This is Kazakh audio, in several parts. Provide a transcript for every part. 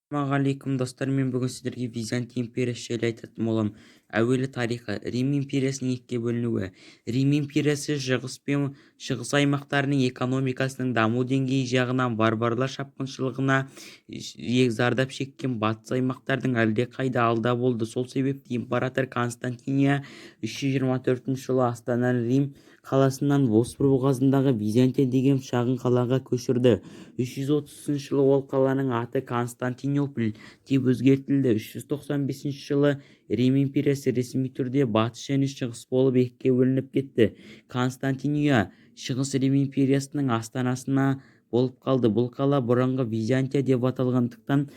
Ассалаумағалейкум достар, мен бүгін сіздерге Византия империясы жайлы айтатын боламын. Әуелі тарихы. Рим империясының екіге бөлінуі. Рим империясы шығыс пен шығыс аймақтарының экономикасының даму деңгейі жағынан барбарлар шапқыншылығына зардап шеккен батыс аймақтардың әлдеқайда алда болды. Сол себепті император Константиния 324 жылы астананы Рим қаласынан Босфор бұғазындағы Византия деген шағын қалаға көшірді. 330 жылы ол қаланың аты Константинополь деп өзгертілді. 395 жылы Рим империясы ресми түрде батыс және шығыс болып екіге бөлініп кетті. Константиния шығыс Рим империясының астанасына болып қалды. Бұл қала бұрынғы Византия деп аталғандықтан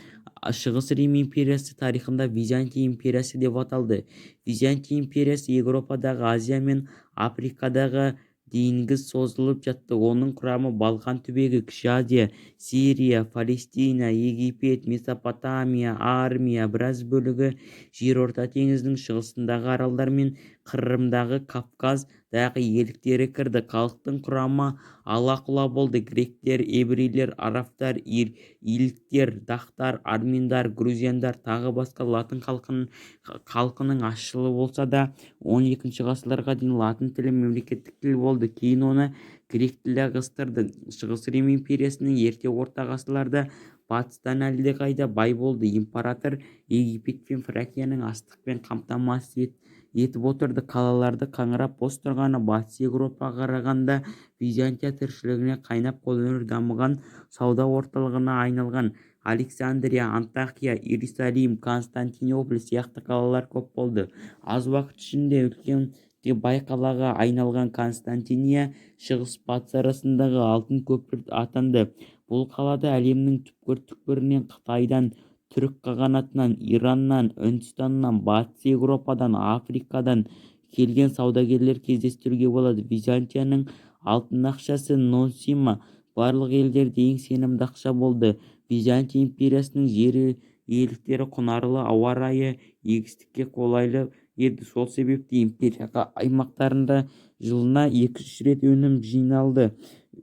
шығыс Рим империясы тарихында Византия империясы деп аталды. Византия империясы Еуропадағы, Азия мен Африкадағы дейінгі созылып жатты. Оның құрамы Балқан түбегі, Кіші Азия, Сирия, Палестина, Египет, Месопотамия, Армия, біраз бөлігі Жерорта теңізінің шығысындағы аралдар мен Қырымдағы Кавказдағы иеліктері кірді. Халықтың құрамы ала-құла болды. Гректер, еврейлер, араптар, иліктер, дақтар, армяндар, грузияндар тағы басқа. Латын халқының асылы болса да 12 ғасырларға дейін латын тілі мемлекеттік тіл болды. Кейін оны грек тілі ығыстырды. Шығыс Рим империясының ерте орта ғасырларда батыстан әлдеқайда бай болды. Император Египет пен Фракияның астықпен қамтамасыз етіп отырды. Қалаларды қаңырап бос тұрғаны батыс Еуропаға қарағанда Византия тіршілігіне қайнап қолөнер дамыған сауда орталығына айналған. Александрия, Антахия, Иерусалим, Константинополь сияқты қалалар көп болды. Аз уақыт ішінде үлкен де бай қалаға айналған Константиния шығыс батыс арасындағы алтын көпір атанды. Бұл қалада әлемнің түкпір-түкпірінен, Қытайдан, түрік қағанатынан, Ираннан, Үндістаннан, батыс Еуропадан, Африкадан келген саудагерлер кездестіруге болады. Византияның алтын ақшасы нонсима барлық елдерде ең сенімді ақша болды. Византия империясының жері иеліктері құнарлы, ауа райы егістікке қолайлы еді. Сол себепті империяға аймақтарында жылына 2-3 рет өнім жиналды.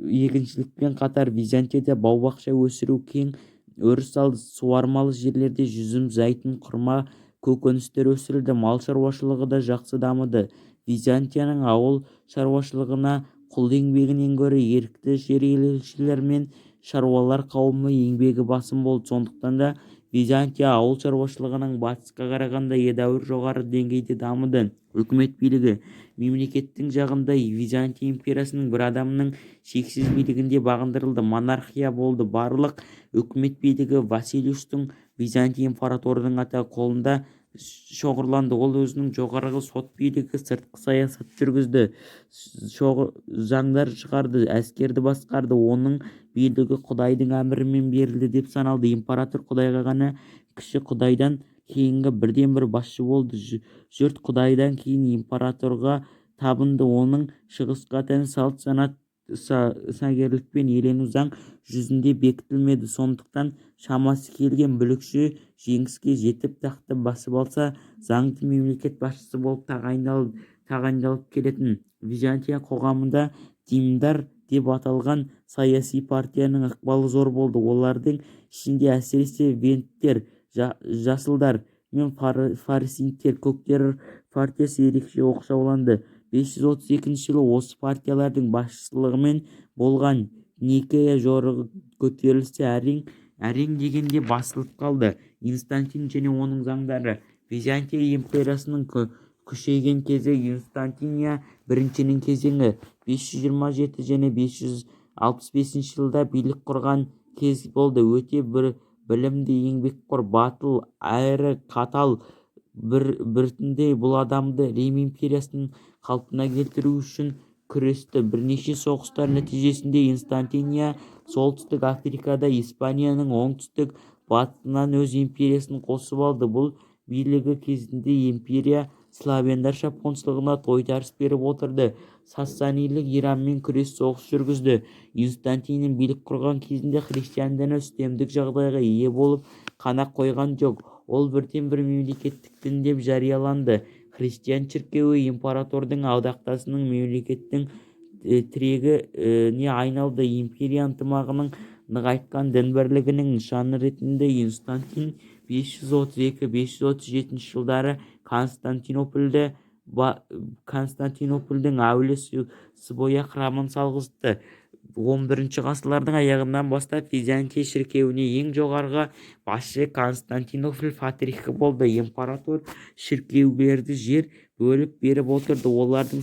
Егіншілікпен қатар Византияда бау-бақша өсіру кең өріс алды. Суармалы жерлерде жүзім, зәйтүн, құрма көкөністер өсірілді. Мал шаруашылығы да жақсы дамыды. Византияның ауыл шаруашылығына құл еңбегінен гөрі ерікті жер иеленушілер мен шаруалар қауымы еңбегі басым болды. Сондықтан да Византия ауыл шаруашылығының батысқа қарағанда едәуір жоғары деңгейде дамыды. Үкімет билігі. Мемлекеттің жағында Византия империясының бір адамның шексіз билігінде бағындырылды. Монархия болды. Барлық үкімет билігі Василиустың, Византия императорының қолында шоғырланды. Ол өзінің жоғарғы сот билігі, сыртқы саясат жүргізді, заңдар шығарды, әскерді басқарды. Оның билігі Құдайдың әмірімен берілді деп саналды. Император Құдайға ғана, кіші Құдайдан кейінгі бірден-бір басшы болды. Жұрт Құдайдан кейін императорға табынды. Оның шығысқа тән салт-санат, сагерлікпен елену заң жүзінде бекітілмеді. Сондықтан шамасы келген бүлікші жеңіске жетіп тақты басып алса, заңды мемлекет басшысы болып тағайындалып келетін. Византия қоғамында диндар деп аталған саяси партияның ықпалы зор болды. Олардың ішінде әсіресе вендтер, жасылдар мен фариситтер, көктер партиясы ерекше оқшауланды. 532 жылы осы партиялардың басшылығымен болған Никея жорығы көтерілісі әрең дегенде басылып қалды. Инстантин және оның заңдары. Византия империясының күшейген кезі. Инстантиния біріншінің кезеңі 527 және 565 жылда билік құрған кез болды. Өте білімді, еңбекқор, батыл, әрі қатал біртіндей бұл адамды Рим империясының қалпына келтіру үшін күресті. Бірнеше соғыстар нәтижесінде Инстантиния солтүстік Африкада Испанияның оңтүстік батысынан өз империясын қосып алды. Бұл билігі кезінде империя славяндар шапқыншылығына тойтарыс беріп отырды. Сассанилік Иранмен күрес соғыс жүргізді. Инстантиннің билік құрған кезінде христиан діні үстемдік жағдайға ие болып қана қойған жоқ. Ол бірден-бір мемлекеттік дін деп жарияланды. Христиан шіркеуі императордың одақтасының мемлекеттің тірегі не айналды. Империя ынтымағының нығайтқан дін бірлігінің нышаны ретінде Константин 532-537 жылдары Константинопольдің әулие Сыбоя храмын салғызды. 11 ғасырлардың аяғынан бастап Византия шіркеуіне ең жоғарғы басшы Константинополь патриархы болды. Император шіркеулерді жер бөліп беріп отырды, олардың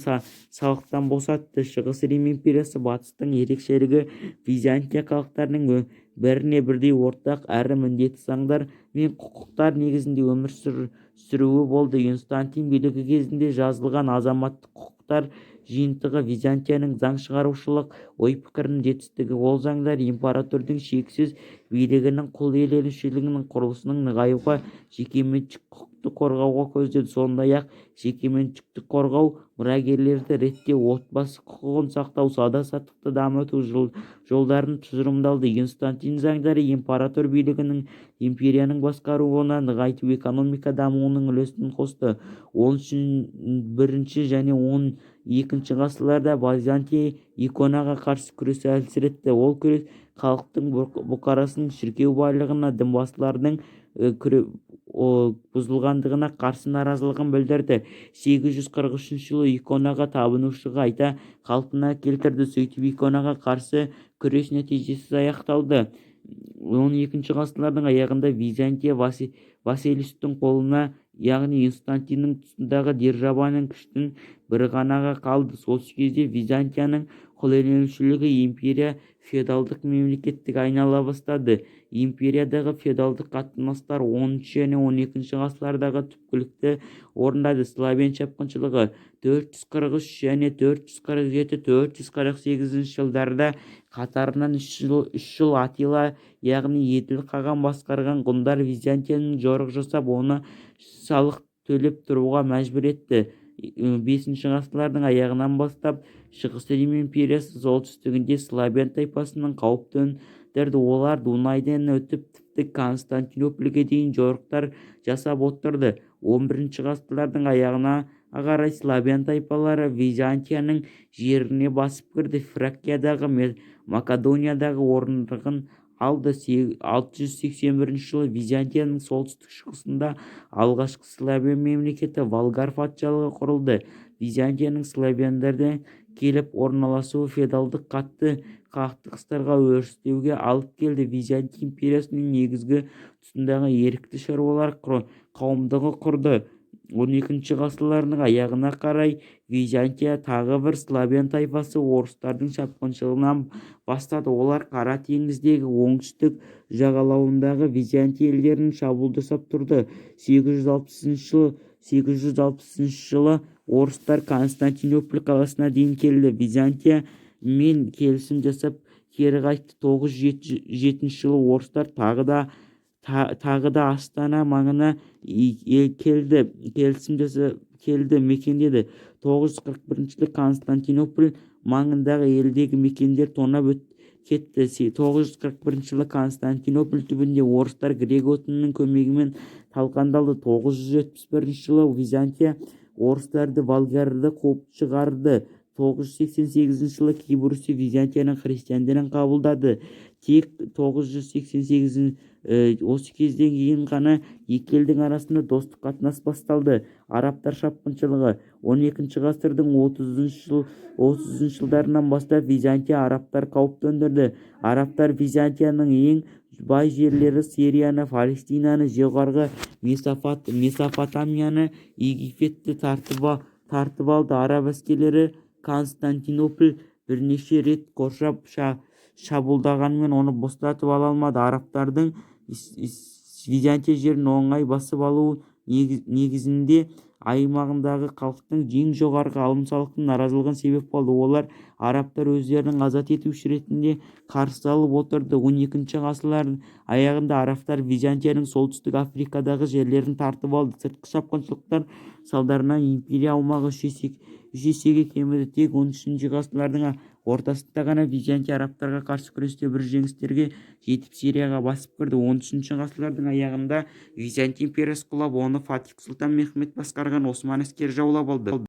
салықтан босатты. Шығыс Рим империясы батыстың ерекшелігі Византия халықтарының біріне бірдей ортақ әрі міндетті заңдар мен құқықтар негізінде өмір сүруі болды. Константин билігі кезінде жазылған азаматтық құқықтар жиынтығы Византияның заң шығарушылық ой-пікірінің жетістігі. Ол заңдар императордың шексіз билігінің, құл иеленушілігінің құрылысының нығаюға, жекеменшік құқықты қорғауға көздеді. Сондай-ақ жекеменшікті қорғау, мұрагерлерді реттеу, отбасы құқығын сақтау, сауда-саттықты дамыту жолдарын тұжырымдалды. Константин заңдары император билігінің империяның басқаруына нығайту, экономика дамуының үлесін қосты. 11 және 12 ғасырларда Византия иконаға қарсы күресті әлсіретті. Ол күрес халықтың бұқарасының шіркеу байлығына, дінбасылардың бұзылғандығына қарсы наразылығын білдірді. 843 жылы иконаға табынушы қайта қалпына келтірді. Сөйтіп иконаға қарсы күрес нәтижесіз аяқталды. 12 ғасырлардың аяғында Византия Василистің қолына, яғни Константиннің тұсындағы державаның күштің бір ғанаға қалды. Осы кезде Византияның құлиеленушілігі империя феодалдық мемлекеттік айнала бастады. Империядағы феодалдық қатынастар 10 және 12 ғасырлардағы түпкілікті орындады. Славян шапқыншылығы 443 және 447-448 жылдарда қатарынан 3 жыл Атила, яғни еділ қаған басқарған ғұндар Византияның жорық жасап, оны салық төлеп тұруға мәжбүр етті. 5 ғасырлардың аяғынан бастап Шығыс Рим империясы солтүстігінде славян тайпасының қауіп төндірді. Олар Дунайдан өтіп тіпті Константинопольге дейін жорықтар жасап отырды. 11 ғасырлардың аяғына қарай славян тайпалары Византияның жеріне басып кірді. Фракиядағы, Македониядағы орындығын алды. 681 жылы Византияның солтүстік-шығысында алғашқы славян мемлекеті Болгар патшалығы құрылды. Византияның славяндардан келіп орналасуы феодалдық қатты қақтығыстарға өрістеуге алып келді. Византия империясының негізгі тұсындағы ерікті шаруалар қауымдығы құрды. 12 ғасырлардың аяғына қарай Византия тағы бір славян тайпасы орыстардың шапқыншылығынан бастады. Олар Қара теңіздегі оңтүстік жағалауындағы Византия елдерін шабуыл жасап тұрды. 860 жылы орыстар Константинополь қаласына дейін келді. Византия мен келісім жасап кері қайтты. 907 жылы орыстар тағы да Астана маңына келді. Келісім жасап мекендеді. 941 жылы Константинополь маңындағы елдегі мекендер тонап кетті. 941 жылы Константинополь түбінде орыстар грек отынының көмегімен талқандалды. 971 жылы Византия орыстарды, болгарды қуып шығарды. 988 жылы Кипрусты Византияның христиандарын қабылдады. Тек 988 осы кезден кейін ғана екі елдің арасында достық қатынас басталды. Арабтар шапқыншылығы 12 ғасырдың 30 жылдарынан бастап Византия арабтар қауіп төндірді. Арабтар Византияның ең бай жерлері Сирияны, Палестинаны, жоғарғы Месопотамияны, Египетті тартып алды. Араб әскерлері Константинополь бірнеше рет қоршап шабуылдағанымен оны босатып ала алмады. Арабтардың Византия жерін оңай басып алуы негізінде аймағындағы халықтың ең жоғарғы алым-салықтың наразылығын себеп болды. Олар арабтар өздерінің азат етуші ретінде қарсы алып отырды. 12 ғасырлардың аяғында арабтар Византияның солтүстік Африкадағы жерлерін тартып алды. Сыртқы шапқыншылықтар салдарынан империя аумағы үш есеге кеміді. Тек 13 ғасырлардың ортасында ғана Византия арабтарға қарсы күресте бір жеңістерге жетіп Сирияға басып кірді. 13 ғасырлардың аяғында Византия империясы құлап, оны Фатих сұлтан Мехмет басқарған Осман әскері жаулап алды.